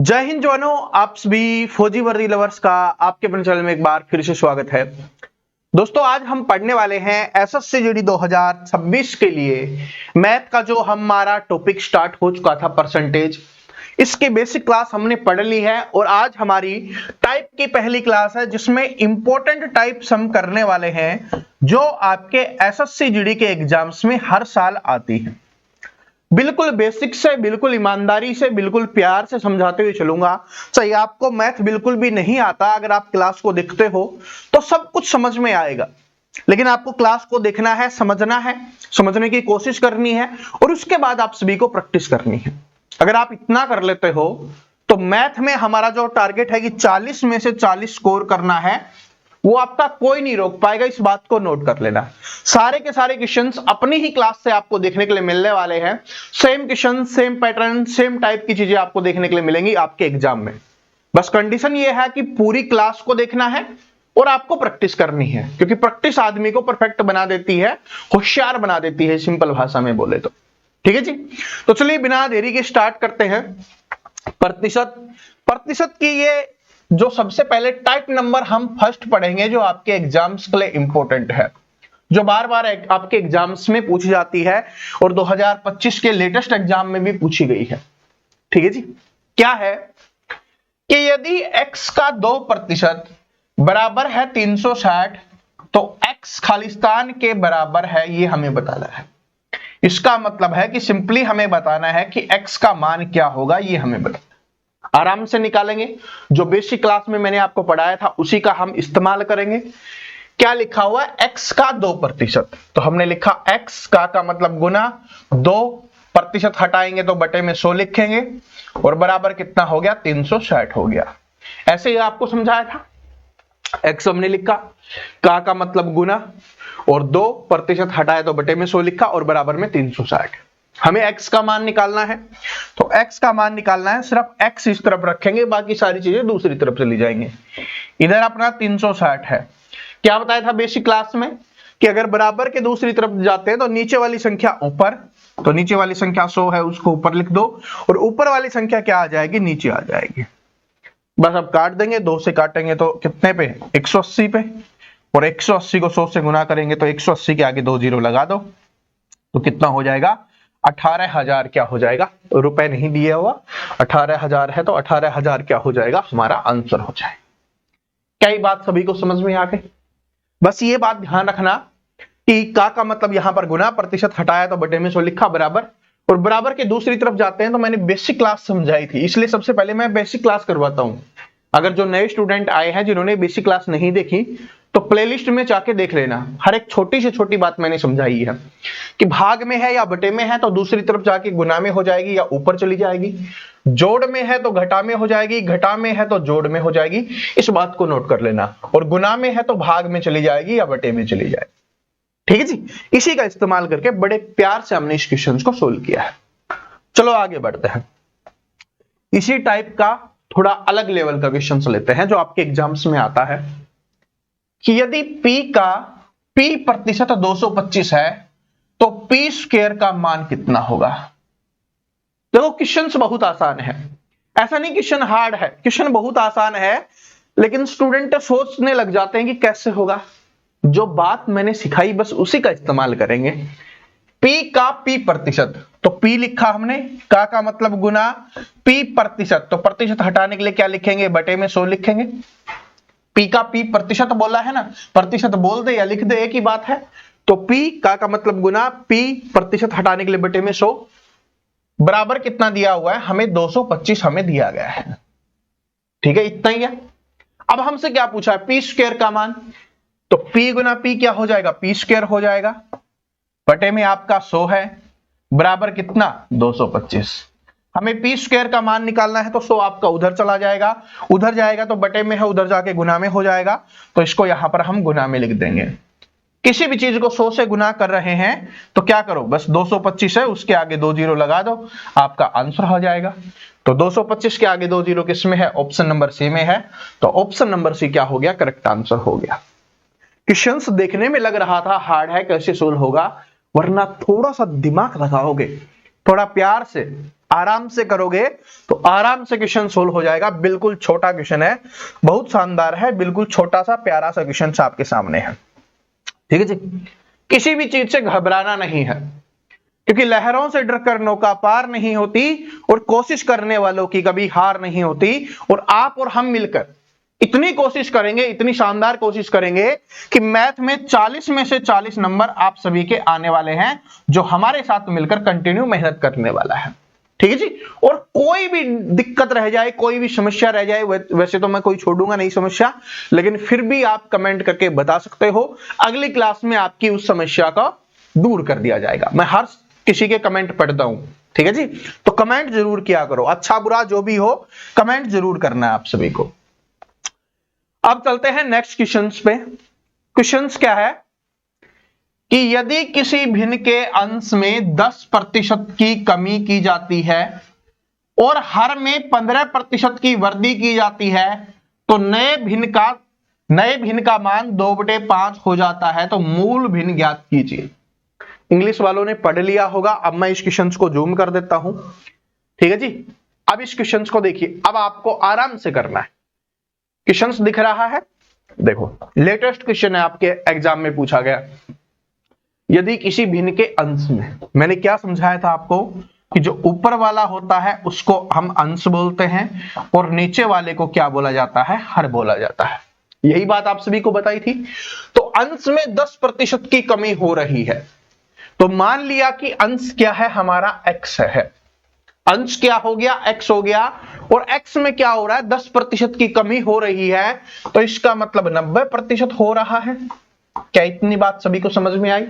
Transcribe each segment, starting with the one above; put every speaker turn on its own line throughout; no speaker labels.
जय हिंद जवानों, आप सभी फौजी वर्दी लवर्स का आपके अपने चैनल में एक बार फिर से स्वागत है। दोस्तों, आज हम पढ़ने वाले हैं एसएससी जीडी 2026 के लिए मैथ का जो हमारा टॉपिक स्टार्ट हो चुका था परसेंटेज, इसकी बेसिक क्लास हमने पढ़ ली है और आज हमारी टाइप की पहली क्लास है जिसमें इंपॉर्टेंट टाइप्स हम करने वाले हैं जो आपके एसएससी जीडी के एग्जाम्स में हर साल आती है। बिल्कुल बेसिक से, बिल्कुल ईमानदारी से, बिल्कुल प्यार से समझाते हुए चलूंगा। चाहे आपको मैथ बिल्कुल भी नहीं आता, अगर आप क्लास को देखते हो तो सब कुछ समझ में आएगा, लेकिन आपको क्लास को देखना है, समझना है, समझने की कोशिश करनी है और उसके बाद आप सभी को प्रैक्टिस करनी है। अगर आप इतना कर लेते हो तो मैथ में हमारा जो टारगेट है कि 40 में से 40 स्कोर करना है, वो आपका कोई नहीं रोक पाएगा। इस बात को नोट कर लेना। सारे के सारे क्वेश्चंस अपनी ही क्लास से आपको देखने के लिए मिलने वाले हैं। Same question, same pattern, same type की चीजें आपको देखने के लिए मिलेंगी आपके एग्जाम में। बस कंडीशन ये है कि पूरी क्लास को देखना है और आपको प्रैक्टिस करनी है, क्योंकि प्रैक्टिस आदमी को परफेक्ट बना देती है, होशियार बना देती है, सिंपल भाषा में बोले तो। ठीक है जी, तो चलिए बिना देरी के स्टार्ट करते हैं। प्रतिशत की ये जो सबसे पहले टाइप नंबर हम फर्स्ट पढ़ेंगे, जो आपके एग्जाम्स के लिए इंपॉर्टेंट है, जो बार बार आपके एग्जाम्स में पूछी जाती है और 2025 के लेटेस्ट एग्जाम में भी पूछी गई है। ठीक है जी, क्या है कि यदि x का 2% बराबर है 360 तो x खालिस्तान के बराबर है, ये हमें बताना है। इसका मतलब है कि सिंपली हमें बताना है कि x का मान क्या होगा, ये हमें बताना। आराम से निकालेंगे, जो बेसिक क्लास में मैंने आपको पढ़ाया था उसी का हम इस्तेमाल करेंगे। क्या लिखा हुआ है? x का 2%, तो हमने लिखा x का मतलब गुना 2%, हटाएंगे तो बटे में 100 लिखेंगे और बराबर कितना हो गया? 360 हो गया। ऐसे ही आपको समझाया था। x हमने लिखा, का मतलब गुना और 2% हटाए तो बटे में 100 लिखा और बराबर में 360। हमें x का मान निकालना है, तो x का मान निकालना है, सिर्फ x इस तरफ रखेंगे, बाकी सारी चीजें दूसरी तरफ चली जाएंगे। इधर अपना 360 है। क्या बताया था बेसिक क्लास में कि अगर बराबर के दूसरी तरफ जाते हैं तो नीचे वाली संख्या ऊपर, तो नीचे वाली संख्या 100 है, उसको ऊपर लिख दो और ऊपर वाली संख्या क्या आ जाएगी? नीचे आ जाएगी। बस अब काट देंगे, 2 से काटेंगे तो कितने पे? 180 पे, और 180 को 100 से गुना करेंगे तो 180 के आगे 2 जीरो लगा दो, तो कितना हो जाएगा? 18,000 क्या हो जाएगा? रुपए नहीं दिया हुआ, 18,000 है तो 18,000 क्या हो जाएगा? हमारा आंसर हो जाएगा। क्या ये बात सभी को समझ में आ गई? बस ये बात ध्यान रखना कि का मतलब यहां पर गुना, प्रतिशत हटाया तो बटे में 100 लिखा, बराबर, और बराबर के दूसरी तरफ जाते हैं तो मैंने बेसिक क्लास समझाई थी, इसलिए सबसे पहले मैं बेसिक क्लास करवाता हूं। अगर जो नए स्टूडेंट आए हैं जिन्होंने बेसिक क्लास नहीं देखी तो प्लेलिस्ट में जाके देख लेना। हर एक छोटी से छोटी बात मैंने समझाई है कि भाग में है या बटे में है तो दूसरी तरफ जाके गुना में हो जाएगी या ऊपर चली जाएगी, जोड़ में है तो घटा में हो जाएगी, घटा में है तो जोड़ में हो जाएगी। इस बात को नोट कर लेना। और गुना में है तो भाग में चली जाएगी या बटे में चली जाएगी। ठीक है जी, इसी का इस्तेमाल करके बड़े प्यार से हमने इस क्वेश्चन को सोल्व किया है। चलो आगे बढ़ते हैं। इसी टाइप का थोड़ा अलग लेवल का क्वेश्चन लेते हैं जो आपके एग्जाम्स में आता है कि यदि p प्रतिशत 225 है तो p स्क्वायर का मान कितना होगा? देखो, क्वेश्चन बहुत आसान है, ऐसा नहीं क्वेश्चन हार्ड है, क्वेश्चन बहुत आसान है, लेकिन स्टूडेंट सोचने लग जाते हैं कि कैसे होगा। जो बात मैंने सिखाई बस उसी का इस्तेमाल करेंगे। p प्रतिशत, तो p लिखा हमने, का मतलब गुना, p प्रतिशत, तो प्रतिशत हटाने के लिए क्या लिखेंगे? बटे में 100 लिखेंगे। p का p प्रतिशत बोला है ना, प्रतिशत बोल दे या लिख दे एक ही बात है। तो p का मतलब गुना, p प्रतिशत हटाने के लिए बटे में 100, बराबर कितना दिया हुआ है? हमें 225 हमें दिया गया है। ठीक है, इतना ही है। अब हमसे क्या पूछा है? p स्क्वायर का मान, तो p गुना p क्या हो जाएगा? p स्क्वायर हो जाएगा, बटे में आपका 100 है, बराबर कितना? 225। हमें p स्क्वायर का मान निकालना है तो 100 आपका उधर चला जाएगा, उधर जाएगा तो बटे में है, उधर जाके गुना में हो जाएगा, तो इसको यहां पर हम गुना में लिख देंगे। किसी भी चीज को 100 से गुना कर रहे हैं तो क्या करो? बस 225 है, उसके आगे 2 जीरो लगा दो, आपका आंसर हो जाएगा। तो 225 के आगे 2 जीरो किस में है? ऑप्शन नंबर सी में है, तो ऑप्शन नंबर सी क्या हो गया? करेक्ट आंसर हो गया। क्वेश्चंस देखने में लग रहा था हार्ड है, कैसे सोल्व होगा, वरना थोड़ा सा दिमाग लगाओगे, थोड़ा प्यार से आराम से करोगे तो आराम से क्वेश्चन सोल्व हो जाएगा। बिल्कुल छोटा क्वेश्चन है, बहुत शानदार है, बिल्कुल छोटा सा प्यारा सा क्वेश्चन आपके सामने है। ठीक है जी, किसी भी चीज से घबराना नहीं है, क्योंकि लहरों से डरकर नौका पार नहीं होती और कोशिश करने वालों की कभी हार नहीं होती। और आप और हम मिलकर इतनी कोशिश करेंगे, इतनी शानदार कोशिश करेंगे कि मैथ में 40 में से 40 नंबर आप सभी के आने वाले हैं, जो हमारे साथ मिलकर कंटिन्यू मेहनत करने वाला है। ठीक है जी, और कोई भी दिक्कत रह जाए, कोई भी समस्या रह जाए, वैसे तो मैं कोई छोड़ूंगा नहीं समस्या, लेकिन फिर भी आप कमेंट करके बता सकते हो, अगली क्लास में आपकी उस समस्या का दूर कर दिया जाएगा। मैं हर किसी के कमेंट पढ़ता हूं। ठीक है जी, तो कमेंट जरूर किया करो, अच्छा बुरा जो भी हो कमेंट जरूर करना है आप सभी को। अब चलते हैं नेक्स्ट क्वेश्चंस पे। क्वेश्चंस क्या है कि यदि किसी भिन्न के अंश में 10% की कमी की जाती है और हर में 15% की वृद्धि की जाती है, तो नए भिन्न का मान 2/5 हो जाता है, तो मूल भिन्न ज्ञात कीजिए। इंग्लिश वालों ने पढ़ लिया होगा। अब मैं इस क्वेश्चन को जूम कर देता हूं। ठीक है जी, अब इस क्वेश्चन को देखिए, अब आपको आराम से करना है। क्वेश्चन दिख रहा है, देखो लेटेस्ट क्वेश्चन है, आपके एग्जाम में पूछा गया। यदि किसी भिन्न के अंश में, मैंने क्या समझाया था आपको कि जो ऊपर वाला होता है उसको हम अंश बोलते हैं और नीचे वाले को क्या बोला जाता है, हर बोला जाता है। यही बात आप सभी को बताई थी। तो अंश में 10% की कमी हो रही है, तो मान लिया कि अंश क्या है हमारा, x है। अंश क्या हो गया, x हो गया, और x में क्या हो रहा है, 10% की कमी हो रही है, तो इसका मतलब 90% हो रहा है। क्या इतनी बात सभी को समझ में आई?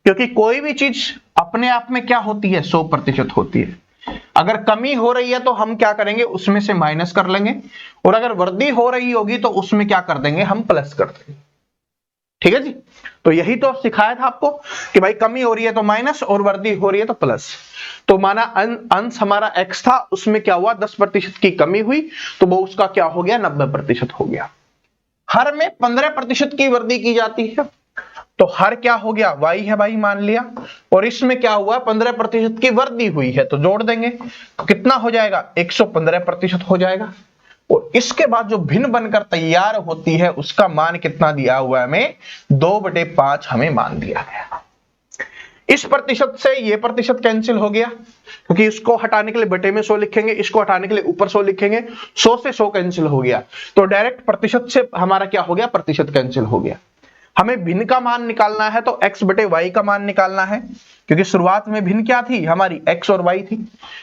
क्योंकि कोई भी चीज अपने आप में क्या होती है, 100% होती है। अगर कमी हो रही है तो हम क्या करेंगे, उसमें से माइनस कर लेंगे, और अगर वृद्धि हो रही होगी तो उसमें क्या कर देंगे, हम प्लस कर देंगे। ठीक है जी, तो यही तो सिखाया था आपको कि भाई कमी हो रही है तो माइनस और वृद्धि हो रही है तो प्लस। तो माना अंश हमारा x था, उसमें क्या हुआ, 10% की कमी हुई, तो वो उसका क्या हो गया, 90% हो गया। हर में 15% की वृद्धि की जाती है, तो हर क्या हो गया, y है भाई मान लिया, और इसमें क्या हुआ, 15% की वृद्धि हुई है, तो जोड़ देंगे, तो कितना हो जाएगा, 115% हो जाएगा। और इसके बाद जो भिन्न बनकर तैयार होती है उसका मान कितना दिया हुआ है हमें, 2/5 हमें मान दिया गया। इस प्रतिशत से ये प्रतिशत कैंसिल हो गया, क्योंकि इसको हटाने के लिए बटे में 100 लिखेंगे, इसको हटाने के लिए ऊपर 100 लिखेंगे, 100 से 100 कैंसिल हो गया, तो डायरेक्ट प्रतिशत से हमारा क्या हो गया, प्रतिशत कैंसिल हो गया। हमें भिन्न का मान निकालना है तो x/y का मान निकालना है, क्योंकि शुरुआत में भिन्न क्या थी हमारी, x और y थी,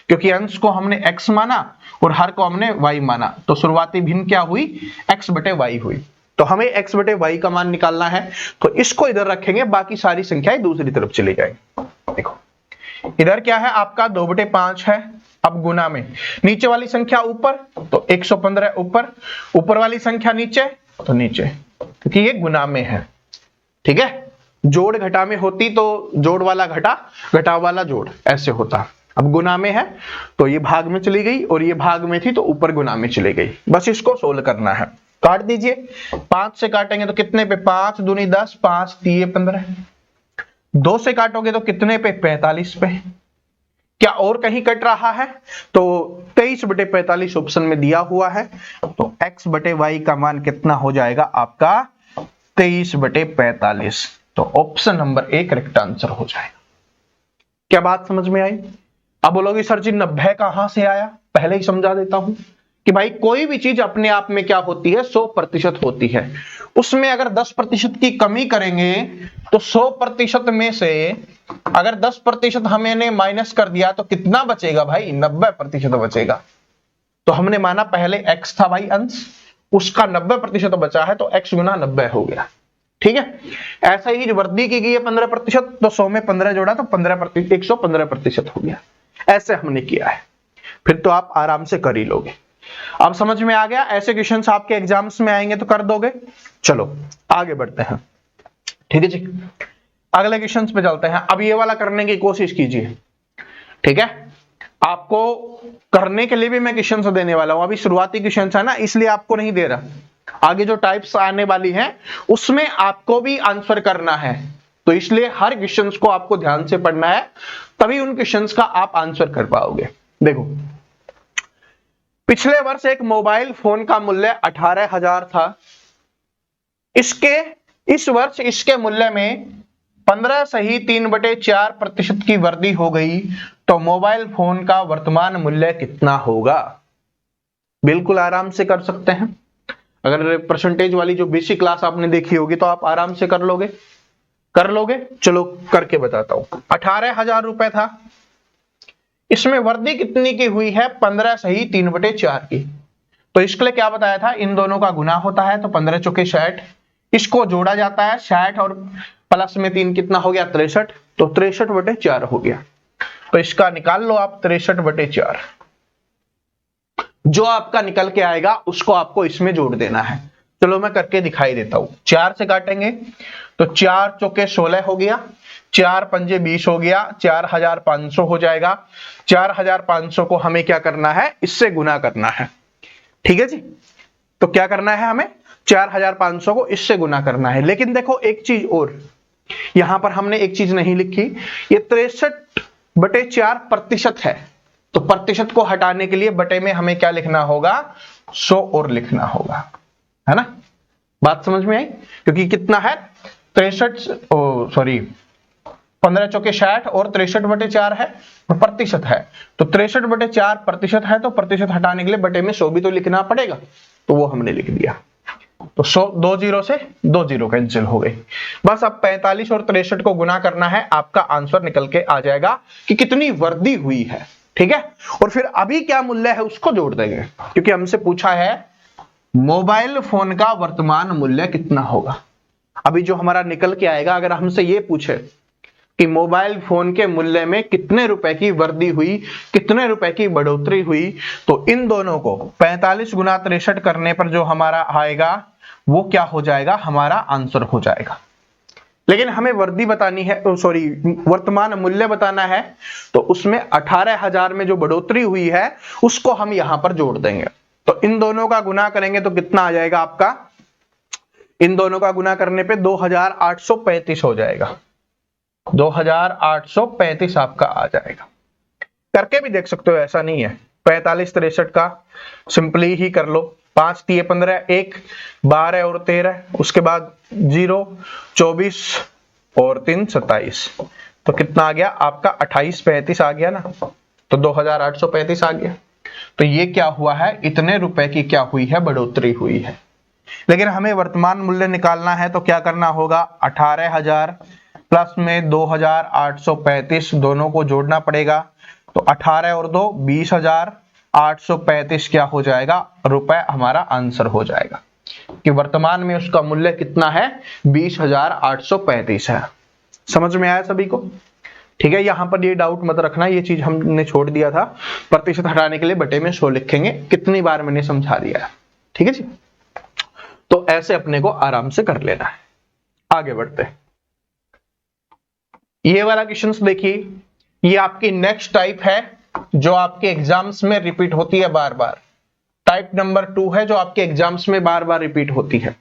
क्योंकि अंश को हमने x माना और हर को हमने y माना, तो शुरुआती भिन्न क्या हुई, x/y हुई। तो हमें x/y का मान निकालना है, तो इसको इधर रखेंगे, बाकी सारी संख्याएं दूसरी तरफ चली जाएंगी। देखो इधर क्या है आपका, 2/5 है। अब गुना में नीचे वाली संख्या ऊपर, तो 115 ऊपर, ऊपर वाली संख्या नीचे तो नीचे, क्योंकि ये गुना में है। ठीक है, जोड़ घटा में होती तो जोड़ वाला घटा, घटा वाला जोड़, ऐसे होता। अब गुना में है तो ये भाग में चली गई, और ये भाग में थी तो ऊपर गुना में चली गई। बस इसको सोल्व करना है। काट दीजिए, 5 से काटेंगे तो कितने पे, 5 दूनी 10, 5 3 15। 2 से काटोगे तो कितने पे, 45 पे। क्या और कहीं कट रहा है, तो 23/45 ऑप्शन में दिया हुआ है, तो x/y का मान कितना हो जाएगा आपका, 23/45। तो ऑप्शन नंबर 1 करेक्ट आंसर हो जाएगा। क्या बात समझ में आई? अब बोलोगे सर जी 90 कहां से आया, पहले ही समझा देता हूं कि भाई कोई भी चीज अपने आप में क्या होती है, 100% होती है। उसमें अगर 10% की कमी करेंगे तो 100% में से अगर 10% हमने माइनस कर दिया तो कितना बचेगा भाई, 90% बचेगा। तो हमने माना पहले x था भाई अंश, उसका 90% बचा है, तो x गुना 90 हो गया। ठीक है, ऐसा ही वृद्धि की गई है 15%, तो 100 में 15 जोड़ा तो 15%, 115% हो गया। ऐसे हमने किया है, फिर तो आप आराम से कर ही लोगे। अब समझ में आ गया, ऐसे क्वेश्चंस आपके एग्जाम्स में आएंगे तो कर दोगे। चलो आगे बढ़ते हैं। ठीक है जी, अगले क्वेश्चंस पे चलते हैं। अब ये वाला करने की कोशिश कीजिए। ठीक है, आपको करने के लिए भी मैं क्वेश्चंस देने वाला हूं। अभी शुरुआती क्वेश्चंस है ना, इसलिए आपको नहीं दे रहा। आगे जो टाइप्स आने वाली हैं उसमें आपको भी आंसर करना है, तो इसलिए हर क्वेश्चंस को आपको ध्यान से पढ़ना है, तभी उन क्वेश्चंस का आप आंसर कर पाओगे। देखो पिछले वर्ष एक मोबाइल फोन का मूल्य 18,000 था। इस वर्ष इसके मूल्य में 15.3/4% की वृद्धि हो गई, तो मोबाइल फोन का वर्तमान मूल्य कितना होगा? बिल्कुल आराम से कर सकते हैं। अगर परसेंटेज वाली जो बेसिक क्लास आपने देखी होगी तो आप आराम से कर लोगे। चलो करके बताता हूं। 18,000 रुपए था, इसमें वृद्धि कितनी की हुई है? 15.3/4 की। तो इसके लिए क्या बताया था? इन दोनों का गुना होता है, तो 15 चौके 60, इसको जोड़ा जाता है 60 और प्लस में 3 कितना हो गया? 63, तो 63/4 हो गया। तो इसका निकाल लो आप 63/4। जो आपका निकल के आएगा उसको आपको इसमें जोड़ देना है। चलो मैं करके दिखाई देता हूं। 4 से काटेंगे तो 4 चौके 16 हो गया, 4 पंजे 20 हो गया, 4,500 हो जाएगा। 4,500 को हमें क्या करना है? इससे गुना करना है। ठीक है जी। तो क्या करना है हमें? 4,500 को इससे गुना करना है। लेकिन देखो एक चीज और, यहां पर हमने एक चीज नहीं लिखी, ये 63/4% है, तो प्रतिशत को हटाने के लिए बटे में हमें क्या लिखना होगा? 100 और लिखना होगा, है ना? बात समझ में आई? क्योंकि कितना है? 15 चौके 60 और 63/4 है, प्रतिशत है, तो 63/4% है, तो प्रतिशत हटाने के लिए बटे में 100 भी तो लिखना पड़ेगा, तो वो हमने लिख दिया। तो 100 2 जीरो से 2 जीरो कैंसिल हो गई। बस अब 45 और 63 को गुना करना है, आपका आंसर निकल के आ जाएगा कि कितनी वृद्धि हुई है। ठीक है, और फिर अभी क्या मूल्य है उसको जोड़ देंगे, क्योंकि हमसे पूछा है मोबाइल फोन का वर्तमान मूल्य कितना होगा। अभी जो हमारा निकल के आएगा, अगर हमसे ये पूछे कि मोबाइल फोन के मूल्य में कितने रुपए की वृद्धि हुई, कितने रुपए की बढ़ोतरी हुई, तो इन दोनों को 45 गुना 63 करने पर जो हमारा आएगा वो क्या हो जाएगा? हमारा आंसर हो जाएगा। लेकिन हमें वृद्धि बतानी है, वर्तमान मूल्य बताना है, तो उसमें 18,000 में जो बढ़ोतरी हुई है उसको हम यहां पर जोड़ देंगे। तो इन दोनों का गुना करेंगे तो कितना आ जाएगा आपका? इन दोनों का गुना करने पे 2,835 हो जाएगा। 2,835 आपका आ जाएगा। करके भी देख सकते हो, ऐसा नहीं है। 45 63 का सिंपली ही कर लो। 5 3 15, 1 12 और 13, उसके बाद 0 24 और 3 27, तो कितना आ गया आपका? 28 35 आ गया ना, तो 2,835 आ गया। तो ये क्या हुआ है? इतने रुपए की क्या हुई है? बढ़ोतरी हुई है। लेकिन हमें वर्तमान मूल्य निकालना है, तो क्या करना होगा? 18,000 प्लस में 2,835 दोनों को जोड़ना पड़ेगा, तो 18 और 2 20,835 क्या हो जाएगा? रुपए हमारा आंसर हो जाएगा कि वर्तमान में उसका मूल्य कितना है? 20,835 है। समझ में आया सभी को? ठीक है, यहां पर ये डाउट मत रखना, ये चीज हमने छोड़ दिया था। प्रतिशत हटाने के लिए बटे में 100 लिखेंगे, कितनी बार मैंने समझा दिया है। ठीक है जी। तो ऐसे अपने को आराम से कर लेना है। आगे बढ़ते हैं। ये वाला क्वेश्चन देखिए, ये आपकी नेक्स्ट टाइप है जो आपके एग्जाम्स में रिपीट होती है बार बार। टाइप नंबर 2 है जो आपके एग्जाम्स में बार बार रिपीट होती है।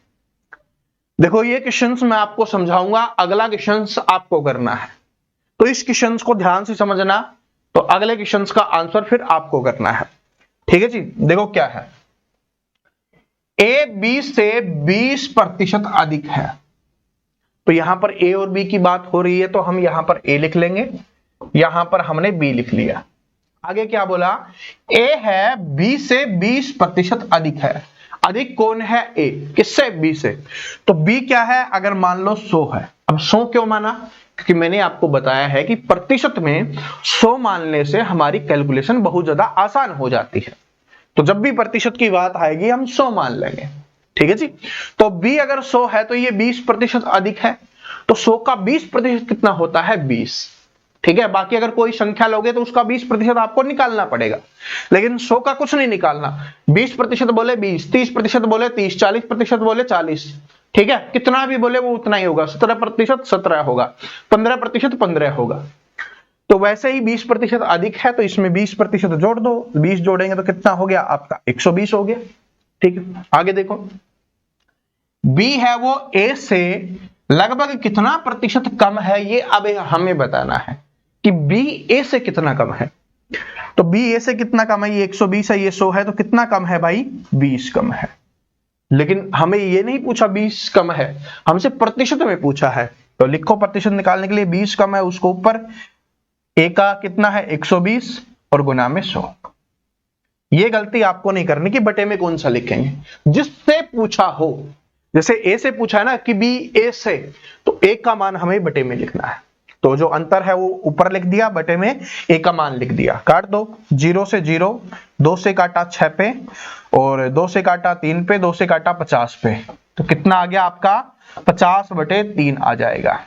देखो ये क्वेश्चंस मैं आपको समझाऊंगा, अगला क्वेश्चंस आपको करना है, तो इस क्वेश्चंस को ध्यान से समझना, तो अगले क्वेश्चंस का आंसर फिर आपको करना है। ठीक है जी। देखो क्या है, ए बी से 20% अधिक है, तो यहां पर ए और बी की बात हो रही है, तो हम यहां पर ए लिख लेंगे, यहां पर हमने बी लिख लिया। आगे क्या बोला? ए है बी से 20% अधिक है। अधिक कौन है? ए। किससे? बी से। तो बी क्या है? अगर मान लो 100 है। अब 100 क्यों माना? क्योंकि मैंने आपको बताया है कि प्रतिशत में 100 मानने से हमारी कैलकुलेशन बहुत ज्यादा आसान हो जाती है, तो जब भी प्रतिशत की बात आएगी हम 100 मान लेंगे। ठीक है जी। तो बी अगर 100 है तो ये 20% अधिक है, तो 100 का 20% कितना होता है? 20। ठीक है, बाकी अगर कोई संख्या लोगे तो उसका 20% आपको निकालना पड़ेगा, लेकिन 100 का कुछ नहीं निकालना। 20% बोले 20, 30% बोले 30, 40% बोले 40। ठीक है, कितना भी बोले वो उतना ही होगा। 17% 17 होगा, 15% 15 होगा। तो वैसे ही 20% अधिक है, तो इसमें 20% जोड़ दो। 20 जोड़ेंगे तो कितना हो गया आपका? 120 हो गया। ठीक है, आगे देखो, बी है वो ए से लगभग कितना प्रतिशत कम है, ये अब हमें बताना है कि बी ए से कितना कम है। तो बी ए से कितना कम है, ये 120 है, ये 100 है, तो कितना कम है भाई, 20 कम है। लेकिन हमें ये नहीं पूछा 20 कम है, हमसे प्रतिशत में पूछा है। तो लिखो प्रतिशत निकालने के लिए 20 कम है, उसको ऊपर ए का कितना है 120 और गुना में 100। ये गलती आपको नहीं करनी कि बटे में कौन सा लिखेंगे, जिससे पूछा हो। जैसे ए से पूछा है ना कि बी ए से, तो ए का मान हमें बटे में लिखना है। तो जो अंतर है वो ऊपर लिख दिया, बटे में ए का मान लिख दिया। काट दो, 0 से 0, 2 से काटा 6 पे, और 2 से काटा 3 पे, 2 से काटा 50 पे, तो कितना आ गया आपका 50/3 आ जाएगा।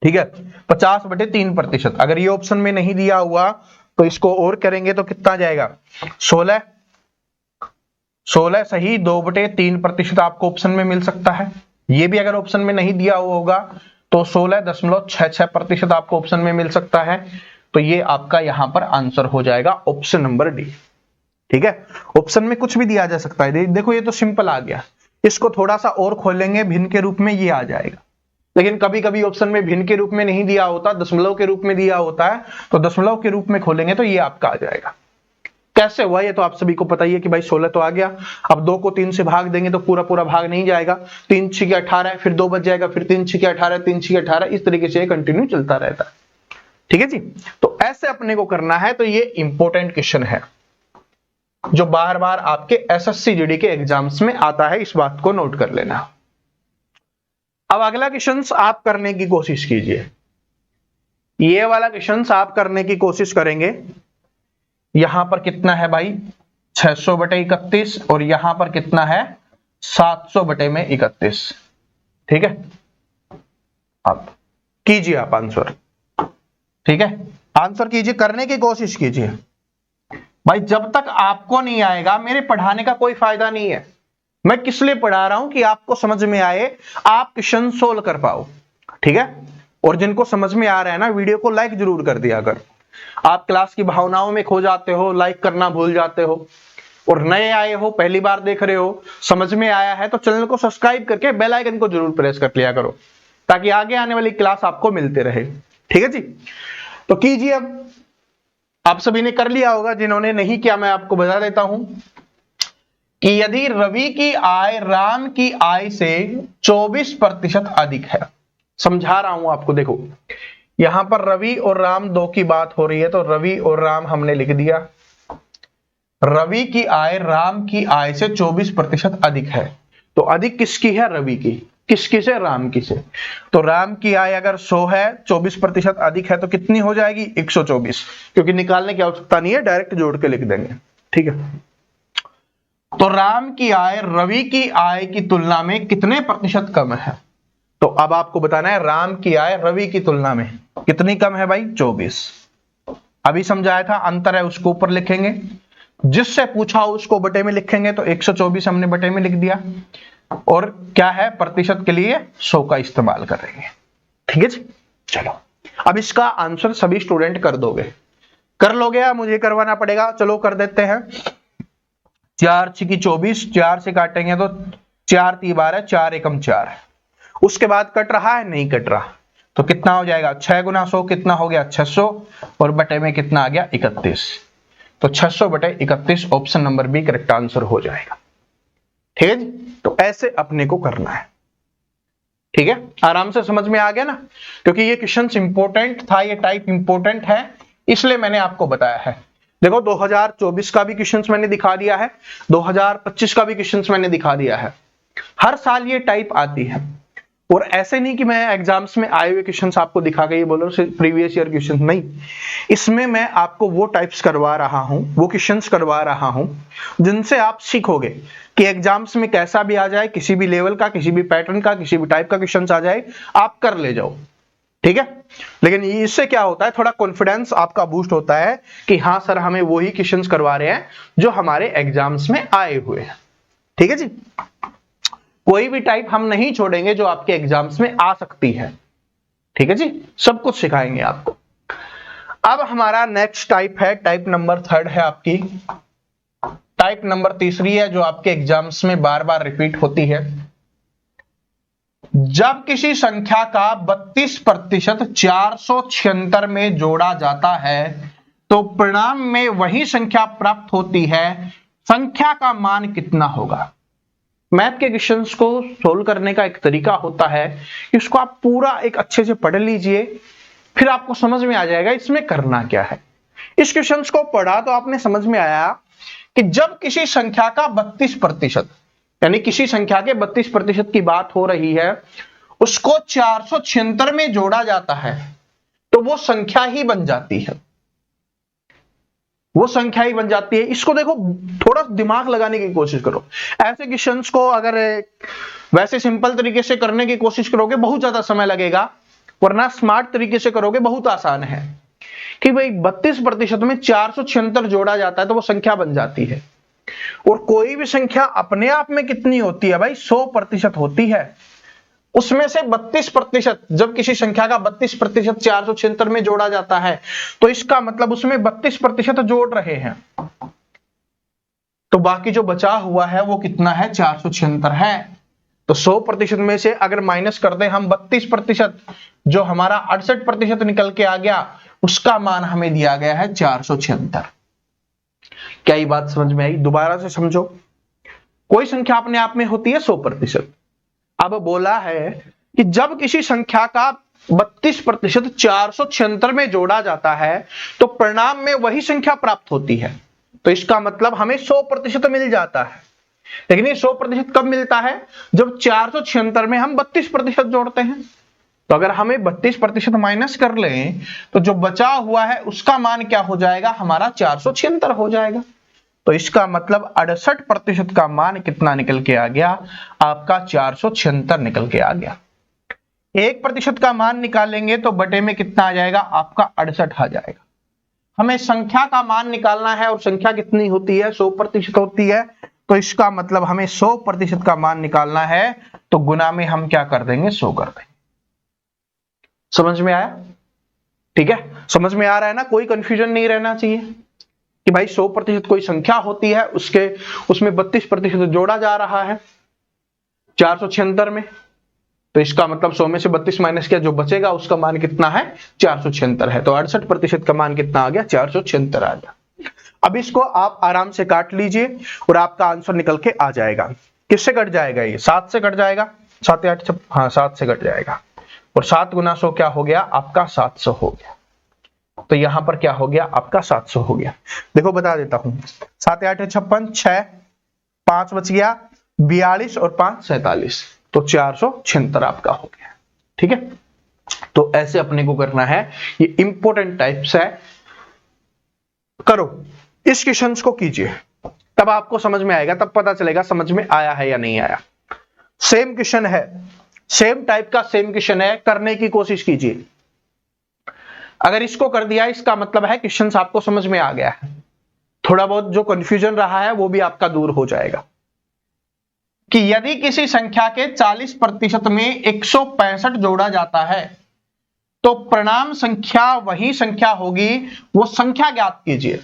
ठीक है, 50/3%। अगर ये ऑप्शन में नहीं दिया हुआ तो इसको और करेंगे तो कितना आ जाएगा, 16 सही, 2/3% आपको ऑप्शन में मिल सकता है। ये भी अगर ऑप्शन में नहीं दिया हुआ होगा तो 16.66% आपको ऑप्शन में मिल सकता है। तो ये आपका यहां पर आंसर हो जाएगा ऑप्शन नंबर डी। ठीक है, ऑप्शन में कुछ भी दिया जा सकता है। देखो ये तो सिंपल आ गया, इसको थोड़ा सा और खोलेंगे भिन्न के रूप में, ये आ जाएगा। लेकिन कभी कभी ऑप्शन में भिन्न के रूप में नहीं दिया होता, दशमलव के रूप में दिया होता है, तो दशमलव के रूप में खोलेंगे तो ये आपका आ जाएगा। कैसे हुआ ये तो आप सभी को पता ही है कि भाई 16 तो आ गया। अब 2 को 3 से भाग देंगे तो पूरा पूरा भाग नहीं जाएगा, 3 6 18, फिर 2 बच जाएगा, फिर 3 6 18, 3 6 18, इस तरीके से कंटिन्यू चलता रहता है। ठीक है जी, तो ऐसे अपने को करना है। तो ये इंपॉर्टेंट क्वेश्चन है जो बार बार आपके एसएससी जीडी के एग्जाम्स में आता है, इस बात को नोट कर लेना। अब अगला क्वेश्चन आप करने की कोशिश कीजिए। ये वाला क्वेश्चन आप करने की कोशिश करेंगे। यहां पर कितना है भाई 600/31, और यहां पर कितना है 700/31। ठीक है, अब कीजिए आप आंसर। ठीक है, आंसर कीजिए, करने की कोशिश कीजिए भाई। जब तक आपको नहीं आएगा मेरे पढ़ाने का कोई फायदा नहीं है। मैं किस लिए पढ़ा रहा हूं कि आपको समझ में आए, आप क्वेश्चन सोल्व कर पाओ। ठीक है, और जिनको समझ में आ रहा है ना, वीडियो को लाइक जरूर कर दिया कर। आप क्लास की भावनाओं में खो जाते हो, लाइक करना भूल जाते हो, और नए आए हो, पहली बार देख रहे हो, समझ में आया है तो चैनल को सब्सक्राइब करके बेल आइकन को जरूर प्रेस कर लिया करो, ताकि आगे आने वाली क्लास आपको मिलते रहे। ठीक है जी, तो कीजिए। अब आप सभी ने कर लिया होगा, जिन्होंने नहीं किया मैं आपको बता देता हूं कि यदि रवि की आय राम की आय से 24% अधिक है। समझा रहा हूं आपको, देखो यहां पर रवि और राम दो की बात हो रही है, तो रवि और राम हमने लिख दिया। रवि की आय राम की आय से 24% अधिक है, तो अधिक किसकी है, रवि की। किसकी से, राम की से। तो राम की आय अगर 100 है, 24% अधिक है, तो कितनी हो जाएगी 124, क्योंकि निकालने की आवश्यकता नहीं है, डायरेक्ट जोड़ के लिख देंगे। ठीक है, तो राम की आय रवि की आय की तुलना में कितने प्रतिशत कम है। तो अब आपको बताना है राम की आय रवि की तुलना में कितनी कम है भाई, 24। अभी समझाया था, अंतर है उसको ऊपर लिखेंगे, जिससे पूछा उसको बटे में लिखेंगे। तो 124 हमने बटे में लिख दिया, और क्या है प्रतिशत के लिए 100 का इस्तेमाल करेंगे। ठीक है जी, चलो अब इसका आंसर सभी स्टूडेंट कर दोगे, कर लोगे या मुझे करवाना पड़ेगा। चलो कर देते हैं। 4 6 24, 4 से काटेंगे तो 4 3 12, 4 एकम 4। उसके बाद कट रहा है, नहीं कट रहा, तो कितना हो जाएगा 6 गुना 100 कितना हो गया 600, और बटे में कितना आ गया 31। तो 600/31 option number B correct answer हो जाएगा। ठीक है जी, तो ऐसे अपने को करना है। ठीक है, आराम से समझ में आ गया ना, क्योंकि ये क्वेश्चन इंपॉर्टेंट था, ये टाइप इंपॉर्टेंट है, इसलिए मैंने आपको बताया है। देखो 2024 का भी क्वेश्चन मैंने दिखा दिया है, 2025 का भी क्वेश्चन मैंने दिखा दिया है। हर साल ये टाइप आती है, और ऐसे नहीं कि मैं एग्जाम्स में आए हुए क्वेश्चंस आपको दिखा के ये बोल रहा हूं प्रीवियस ईयर क्वेश्चन, नहीं। इसमें मैं आपको वो टाइप्स करवा रहा हूं, वो क्वेश्चंस करवा रहा हूं जिनसे आप सीखोगे कि एग्जाम्स में कैसा भी आ जाए, किसी भी लेवल का, किसी भी पैटर्न का, किसी भी टाइप का क्वेश्चन आ जाए, आप कर ले जाओ। ठीक है, लेकिन इससे क्या होता है, थोड़ा कॉन्फिडेंस आपका बूस्ट होता है कि हाँ सर हमें वही क्वेश्चंस करवा रहे हैं जो हमारे एग्जाम्स में आए हुए हैं। ठीक है जी, कोई भी टाइप हम नहीं छोड़ेंगे जो आपके एग्जाम्स में आ सकती है। ठीक है जी, सब कुछ सिखाएंगे आपको। अब हमारा नेक्स्ट टाइप है, टाइप नंबर 3 है आपकी। टाइप नंबर 3 है जो आपके एग्जाम्स में बार बार रिपीट होती है। जब किसी संख्या का 32% 476 में जोड़ा जाता है तो परिणाम में वही संख्या प्राप्त होती है, संख्या का मान कितना होगा। मैथ के क्वेश्चंस को सोल्व करने का एक तरीका होता है, इसको आप पूरा एक अच्छे से पढ़ लीजिए, फिर आपको समझ में आ जाएगा इसमें करना क्या है। इस क्वेश्चंस को पढ़ा तो आपने समझ में आया कि जब किसी संख्या का 32%, यानी किसी संख्या के 32% की बात हो रही है, उसको 476 में जोड़ा जाता है तो वो संख्या ही बन जाती है, वो संख्या ही बन जाती है। इसको देखो, थोड़ा दिमाग लगाने की कोशिश करो। ऐसे क्वेश्चंस को अगर वैसे सिंपल तरीके से करने की कोशिश करोगे बहुत ज्यादा समय लगेगा, वरना स्मार्ट तरीके से करोगे बहुत आसान है कि भाई 32% में 476 जोड़ा जाता है तो वो संख्या बन जाती है। और कोई भी संख्या अपने आप में कितनी होती है भाई, 100% होती है। उसमें से 32%, जब किसी संख्या का 32% 476 में जोड़ा जाता है तो इसका मतलब उसमें 32% जोड़ रहे हैं, तो बाकी जो बचा हुआ है वो कितना है, 476 है। तो 100% में से अगर माइनस कर दें हम 32%, जो हमारा 68% निकल के आ गया, उसका मान हमें दिया गया है 476। क्या ये बात समझ में आई? दोबारा से समझो, कोई संख्या अपने आप में होती है 100%। अब बोला है कि जब किसी संख्या का 32% 476 में जोड़ा जाता है तो परिणाम में वही संख्या प्राप्त होती है, तो इसका मतलब हमें 100% मिल जाता है। लेकिन ये 100% कब मिलता है, जब 476 में हम 32% जोड़ते हैं। तो अगर हमें 32% माइनस कर लें तो जो बचा हुआ है उसका मान क्या हो जाएगा, हमारा 476 हो जाएगा। तो इसका मतलब 68% का मान कितना निकल के आ गया, आपका 476 निकल के आ गया। 1% का मान निकालेंगे तो बटे में कितना आ जाएगा, आपका 68 आ जाएगा। हमें संख्या का मान निकालना है और संख्या कितनी होती है, 100% होती है। तो इसका मतलब हमें 100% का मान निकालना है तो गुना में हम क्या कर देंगे, 100 कर देंगे। समझ में आया? ठीक है, समझ में आ रहा है ना, कोई कंफ्यूजन नहीं रहना चाहिए कि भाई 100% कोई संख्या होती है, उसमें 32% जोड़ा जा रहा है 476 में, तो इसका मतलब 100 में से 32 माइनस किया, जो बचेगा उसका मान कितना है, 476 है। तो 68% का मान कितना आ गया, 476 आ गया। अब इसको आप आराम से काट लीजिए और आपका आंसर निकल के आ जाएगा। किससे कट जाएगा, ये 7 से कट जाएगा, 7 8 हाँ 7 से कट जाएगा। और 7 गुना 100 क्या हो गया, आपका 700 हो गया। तो यहां पर क्या हो गया, आपका 700 हो गया। देखो बता देता हूं, 7 8 56, 6 5 बच गया, 42 और 5 47, तो 476 आपका हो गया। ठीक है, तो ऐसे अपने को करना है, ये इंपॉर्टेंट टाइप्स है। करो इस क्वेश्चंस को कीजिए, तब आपको समझ में आएगा, तब पता चलेगा समझ में आया है या नहीं आया। सेम क्वेश्चन है, सेम टाइप का सेम क्वेश्चन है, करने की कोशिश कीजिए। अगर इसको कर दिया इसका मतलब है क्वेश्चन आपको समझ में आ गया है, थोड़ा बहुत जो कंफ्यूजन रहा है वो भी आपका दूर हो जाएगा। कि यदि किसी संख्या के 40% में 165 जोड़ा जाता है तो परिणाम संख्या वही संख्या होगी, वो संख्या ज्ञात कीजिए।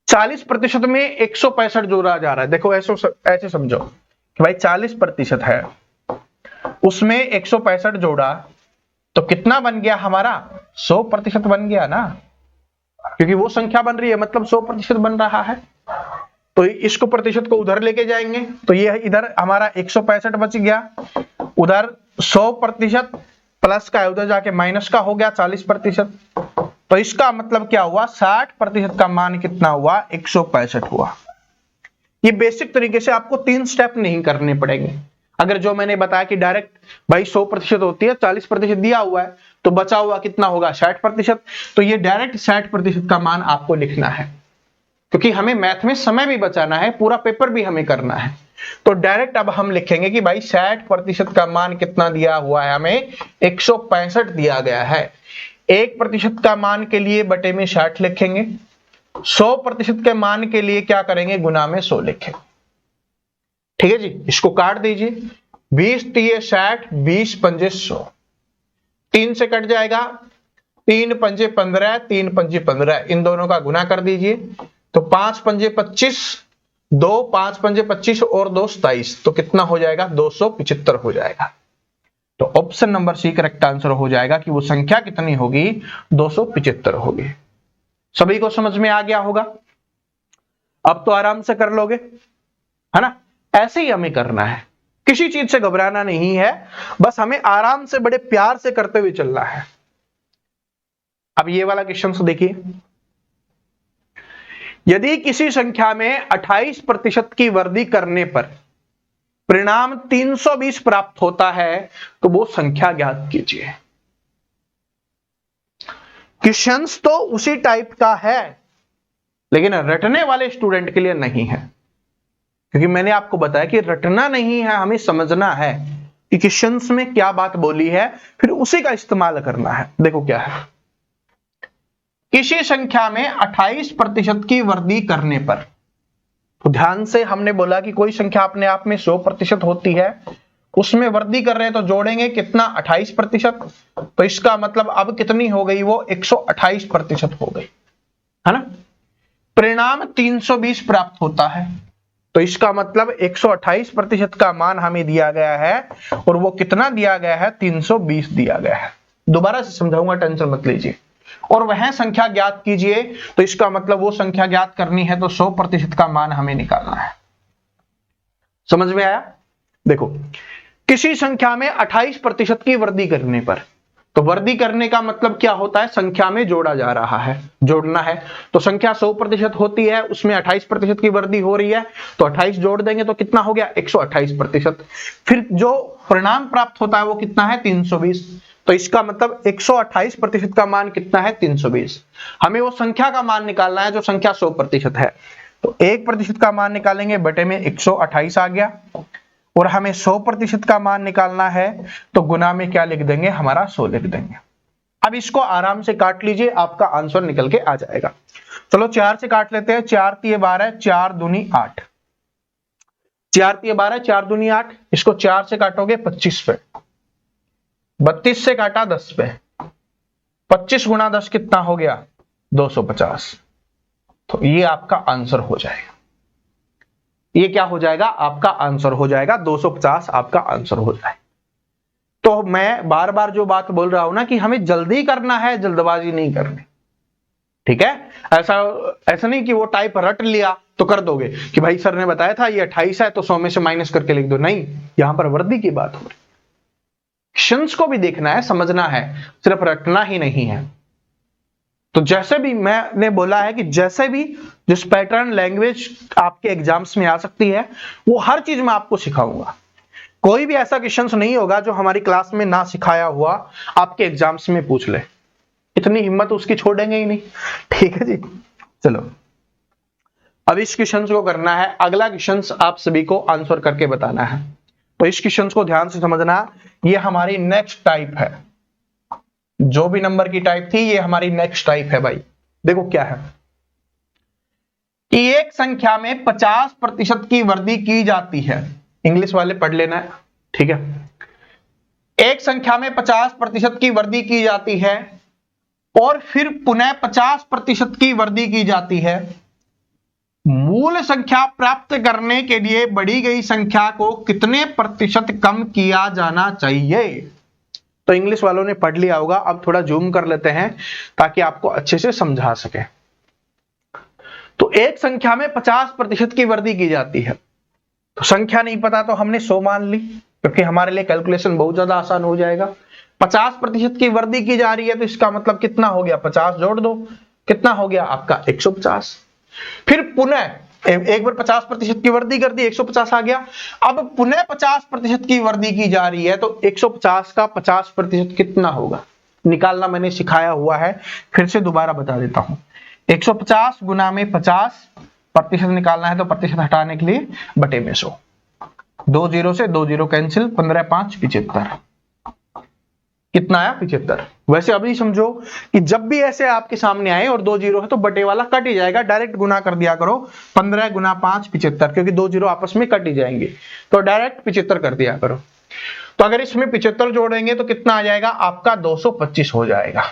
40% में 165 जोड़ा जा रहा है, देखो ऐसे समझो कि भाई 40% है, उसमें 165 जोड़ा तो कितना बन गया हमारा, 100% बन गया ना, क्योंकि वो संख्या बन रही है मतलब 100% बन रहा है। तो इसको प्रतिशत को उधर लेके जाएंगे तो ये इधर हमारा 165 बच गया, उधर 100% प्लस का है, उधर जाके माइनस का हो गया 40%। तो इसका मतलब क्या हुआ, 60% का मान कितना हुआ, 165 हुआ। ये बेसिक तरीके से आपको 3 स्टेप नहीं करने पड़ेंगे। अगर जो मैंने बताया कि डायरेक्ट भाई 100% होती है, 40% दिया हुआ है तो बचा हुआ कितना होगा, 60%, तो ये डायरेक्ट 60% का मान आपको लिखना है, क्योंकि हमें मैथ में समय भी बचाना है, पूरा पेपर भी हमें करना है। तो डायरेक्ट अब हम लिखेंगे कि भाई 60% का मान कितना दिया हुआ है, हमें 165 दिया गया है। 1% का मान के लिए बटे में 60 लिखेंगे, 100% के मान के लिए क्या करेंगे, गुना में 100 लिखेंगे। ठीक है जी, इसको काट दीजिए, 20 3 60, 20 पंजे 100, 3 से कट जाएगा, 3 पंजे 15, 3 पंजे 15, इन दोनों का गुना कर दीजिए तो 5 पंजे 25, 2 5 पंजे 25 और 2 27, तो कितना हो जाएगा, 275 हो जाएगा। तो option number C correct answer हो जाएगा कि वो संख्या कितनी होगी, 275 होगी। सभी को समझ में आ गया होगा? अब तो आराम से कर लोगे, है ना? ऐसे ही हमें करना है, किसी चीज से घबराना नहीं है, बस हमें आराम से बड़े प्यार से करते हुए चलना है। अब ये वाला क्वेश्चन देखिए, यदि किसी संख्या में 28% की वृद्धि करने पर परिणाम 320 प्राप्त होता है तो वो संख्या ज्ञात कीजिए। क्वेश्चंस तो उसी टाइप का है, लेकिन रटने वाले स्टूडेंट के लिए नहीं है, क्योंकि मैंने आपको बताया कि रटना नहीं है, हमें समझना है कि क्वेश्चंस में क्या बात बोली है, फिर उसी का इस्तेमाल करना है। देखो क्या है, किसी संख्या में 28% की वृद्धि करने पर, तो ध्यान से हमने बोला कि कोई संख्या अपने आप में 100% होती है, उसमें वृद्धि कर रहे हैं तो जोड़ेंगे कितना, 28%, तो इसका मतलब अब कितनी हो गई, वो 128% हो गई, है ना? परिणाम 320 प्राप्त होता है, तो इसका मतलब 128% का मान हमें दिया गया है, और वो कितना दिया गया है, 320 दिया गया है। दोबारा से समझाऊंगा, टेंशन मत लीजिए। और वह संख्या ज्ञात कीजिए, तो इसका मतलब वो संख्या ज्ञात करनी है तो 100% का मान हमें निकालना है। समझ में आया? देखो, किसी संख्या में 28% की वृद्धि करने पर, तो वृद्धि करने का मतलब क्या होता है, संख्या में जोड़ा जा रहा है, जोड़ना है। तो संख्या 100% होती है, उसमें 28% की वृद्धि हो रही है, तो 28 जोड़ देंगे तो कितना हो गया, 128%। फिर जो परिणाम प्राप्त होता है वो कितना है, 320। तो इसका मतलब 128% का मान कितना है, 320। हमें वो संख्या का मान निकालना है जो संख्या 100% है, तो 1% का मान निकालेंगे, बटे में 128 आ गया, और हमें 100% का मान निकालना है तो गुना में क्या लिख देंगे, हमारा 100 लिख देंगे। अब इसको आराम से काट लीजिए, आपका आंसर निकल के आ जाएगा। चलो 4 से काट लेते हैं, 4 तिये 12, 4 दूनी 8, 4 तिये 12, 4 दूनी 8, इसको 4 से काटोगे 25 पे, 32 से काटा 10 पे, 25 गुणा 10 कितना हो गया, 250। तो ये आपका आंसर हो जाएगा, ये क्या हो जाएगा, आपका आंसर हो जाएगा, 250 आपका आंसर हो जाएगा। तो मैं बार बार जो बात बोल रहा हूं ना कि हमें जल्दी करना है, जल्दबाजी नहीं करनी, ठीक है? ऐसा नहीं कि वो टाइप रट लिया तो कर दोगे कि भाई सर ने बताया था ये 28 है तो 100 में से माइनस करके लिख दो, नहीं, यहां पर वृद्धि की बात हो रही। क्वेश्चंस को भी देखना है, समझना है, सिर्फ रटना ही नहीं है। तो जैसे भी मैंने बोला है कि जैसे भी जिस पैटर्न लैंग्वेज आपके एग्जाम्स में आ सकती है, वो हर चीज में आपको सिखाऊंगा। कोई भी ऐसा क्वेश्चन नहीं होगा जो हमारी क्लास में ना सिखाया हुआ आपके एग्जाम्स में पूछ ले, इतनी हिम्मत उसकी छोड़ेंगे ही नहीं, ठीक है जी। चलो अब इस क्वेश्चन को करना है, अगला क्वेश्चन आप सभी को आंसर करके बताना है। तो इस क्वेश्चन को ध्यान से समझना, ये हमारी नेक्स्ट टाइप है, जो भी नंबर की टाइप थी ये हमारी नेक्स्ट टाइप है भाई। देखो क्या है कि एक संख्या में 50% की वृद्धि की जाती है, इंग्लिश वाले पढ़ लेना है, ठीक है? एक संख्या में 50% की वृद्धि की जाती है और फिर पुनः 50% की वृद्धि की जाती है। मूल संख्या प्राप्त करने के लिए बढ़ी गई संख्या को कितने प्रतिशत कम किया जाना चाहिए? तो इंग्लिश वालों ने पढ़ लिया होगा, अब थोड़ा जूम कर लेते हैं ताकि आपको अच्छे से समझा सके। तो एक संख्या में 50% की वृद्धि की जाती है, तो संख्या नहीं पता तो हमने 100 मान ली, क्योंकि हमारे लिए कैलकुलेशन बहुत ज्यादा आसान हो जाएगा। 50% की वृद्धि की जा रही है तो इसका मतलब कितना हो गया, 50 जोड़ दो, कितना हो गया आपका 150। फिर पुनः एक बार 50% की वृद्धि कर दी, 150 आ गया। अब पुनः 50% की वृद्धि की जा रही है तो 150 का 50% कितना होगा, निकालना मैंने सिखाया हुआ है, फिर से दोबारा बता देता हूं। 150 गुना में 50% निकालना है तो प्रतिशत हटाने के लिए बटे में 100, 2 जीरो से 2 जीरो कैंसिल, 15 5 75, कितना आया 75। वैसे अभी समझो कि जब भी ऐसे आपके सामने आए और 2 जीरो है तो बटे वाला कट ही जाएगा, डायरेक्ट गुना कर दिया करो, 15 गुना 5 75, क्योंकि 2 जीरो आपस में कट ही जाएंगे, तो डायरेक्ट 75 कर दिया करो। तो अगर इसमें 75 जोड़ेंगे तो कितना आ जाएगा आपका, 225 हो जाएगा।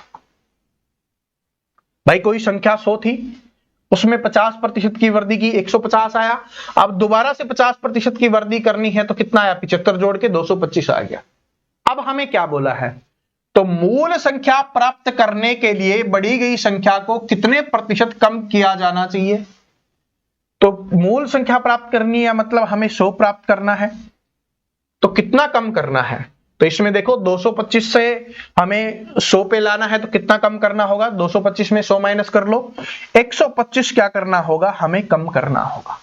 भाई कोई संख्या 100 थी, उसमें 50% की वृद्धि की, 150 आया। अब दोबारा से 50% की वृद्धि करनी है तो कितना आया, 75 जोड़ के 225 आ गया। अब हमें क्या बोला है, तो मूल संख्या प्राप्त करने के लिए बढ़ी गई संख्या को कितने प्रतिशत कम किया जाना चाहिए? तो मूल संख्या प्राप्त करनी है मतलब हमें 100 प्राप्त करना है, तो कितना कम करना है? तो इसमें देखो 225 से हमें 100 पे लाना है, तो कितना कम करना होगा? 225 में 100 माइनस कर लो, 125 क्या करना होगा? हमें कम करना होगा।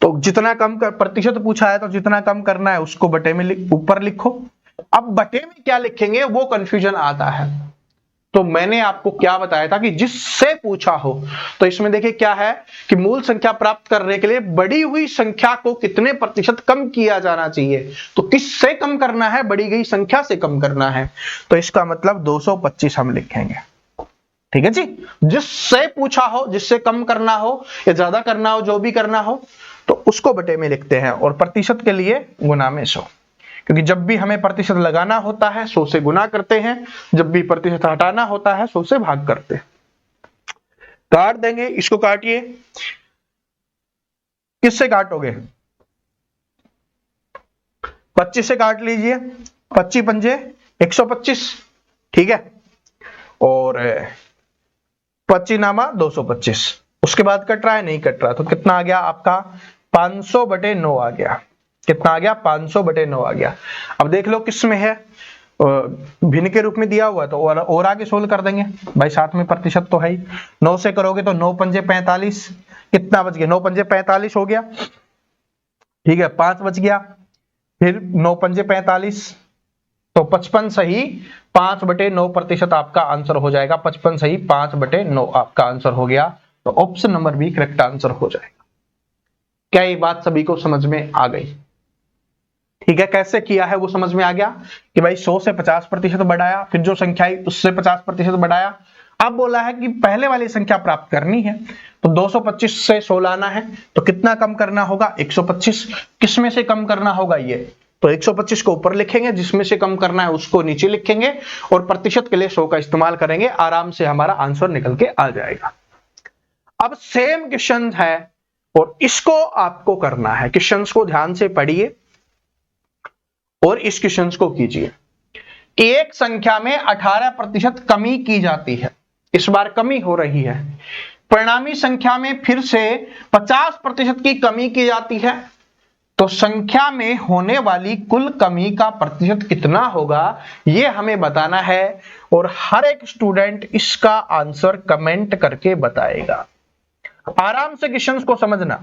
तो जितना कम प्रतिशत पूछा है, तो जितना कम करना है उसको बटे में ऊपर लिखो। अब बटे में क्या लिखेंगे वो कंफ्यूजन आता है। तो मैंने आपको क्या बताया था कि जिससे पूछा हो, तो इसमें देखिए क्या है कि मूल संख्या प्राप्त करने के लिए बढ़ी हुई संख्या को कितने प्रतिशत कम किया जाना चाहिए। तो किससे कम करना है? बढ़ी गई संख्या से कम करना है। तो इसका मतलब 225 हम लिखेंगे। ठीक है जी, जिससे पूछा हो, जिससे कम करना हो या ज्यादा करना हो, जो भी करना हो, तो उसको बटे में लिखते हैं और प्रतिशत के लिए गुना में 100, क्योंकि जब भी हमें प्रतिशत लगाना होता है 100 से गुना करते हैं, जब भी प्रतिशत हटाना होता है 100 से भाग करते हैं। काट देंगे, इसको काटिए। किससे काटोगे? 25 से काट लीजिए, 25 पंजे 125, ठीक है, और 25 नामा 225। उसके बाद कट रहा है? नहीं कट रहा, तो कितना आ गया आपका? 500/9 आ गया। कितना आ गया? 500/9 आ गया। अब देख लो किस में है, भिन्न के रूप में दिया हुआ, तो और आगे सोल्व कर देंगे भाई, साथ में प्रतिशत तो है ही। 9 से करोगे तो 9 पंजे 45, कितना बच गया? 9 पंजे 45 हो गया, ठीक है, 5 बच गया, फिर 9 पंजे 45, तो 55 सही 5/9 प्रतिशत आपका आंसर हो जाएगा। 55 सही 5/9 आपका आंसर हो गया। तो option number B correct answer हो जाएगा। क्या ये बात सभी को समझ में आ गई? ठीक है, कैसे किया है वो समझ में आ गया कि भाई 100 से 50% बढ़ाया, फिर जो संख्या आई उससे 50% बढ़ाया। अब बोला है कि पहले वाली संख्या प्राप्त करनी है, तो 225 से 100 लाना है, तो कितना कम करना होगा? 125। किसमें से कम करना होगा? ये तो 125 को ऊपर लिखेंगे, जिसमें से कम करना है उसको नीचे लिखेंगे और प्रतिशत के लिए 100 का इस्तेमाल करेंगे, आराम से हमारा आंसर निकल के आ जाएगा। अब सेम क्वेश्चन है और इसको आपको करना है। क्वेश्चंस को ध्यान से पढ़िए और इस क्वेश्चंस को कीजिए। एक संख्या में 18% कमी की जाती है, इस बार कमी हो रही है। परिणामी संख्या में फिर से 50% की कमी की जाती है, तो संख्या में होने वाली कुल कमी का प्रतिशत कितना होगा यह हमें बताना है और हर एक स्टूडेंट इसका आंसर कमेंट करके बताएगा। आराम से क्वेश्चंस को समझना,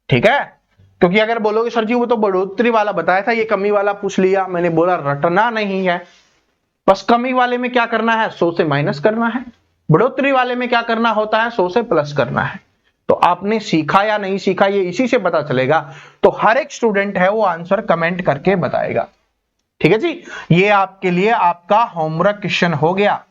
ठीक है, क्योंकि अगर बोलोगे सर जी वो तो बढ़ोतरी वाला बताया था, ये कमी वाला पूछ लिया, मैंने बोला रटना नहीं है। बस कमी वाले में क्या करना है? 100 से माइनस करना है। बढ़ोतरी वाले में क्या करना होता है? 100 से प्लस करना है। तो आपने सीखा या नहीं सीखा ये इसी से पता चलेगा। तो हर एक स्टूडेंट है वो आंसर कमेंट करके बताएगा। ठीक है जी, ये आपके लिए आपका होमवर्क क्वेश्चन हो गया।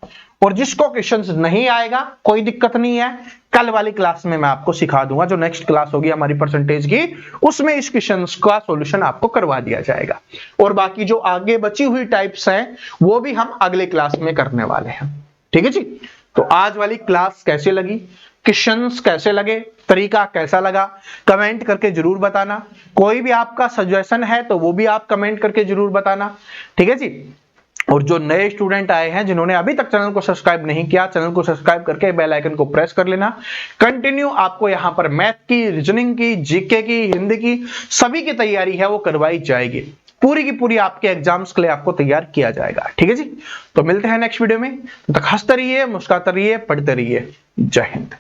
और जिसको क्वेश्चंस नहीं आएगा कोई दिक्कत नहीं है, कल वाली क्लास में मैं आपको सिखा दूंगा, जो नेक्स्ट क्लास होगी हमारी परसेंटेज की, उसमें इस क्वेश्चंस का सॉल्यूशन आपको करवा दिया जाएगा। और बाकी जो आगे बची हुई टाइप्स हैं वो भी हम अगले क्लास में करने वाले हैं। ठीक है जी, तो आज वाली क्लास कैसे लगी, क्वेश्चंस कैसे लगे, तरीका कैसा लगा, कमेंट करके जरूर बताना। कोई भी आपका सजेशन है तो वो भी आप कमेंट करके जरूर बताना। ठीक है जी, और जो नए स्टूडेंट आए हैं जिन्होंने अभी तक चैनल को सब्सक्राइब नहीं किया, चैनल को सब्सक्राइब करके बेल आइकन को प्रेस कर लेना। कंटिन्यू आपको यहाँ पर मैथ की, रीजनिंग की, जीके की, हिंदी की सभी की तैयारी है वो करवाई जाएगी। पूरी की पूरी आपके एग्जाम्स के लिए आपको तैयार किया जाएगा। ठीक है जी, तो मिलते हैं नेक्स्ट वीडियो में। तब तक हंसते रहिए, मुस्कुराते रहिए, पढ़ते रहिए। जय हिंद।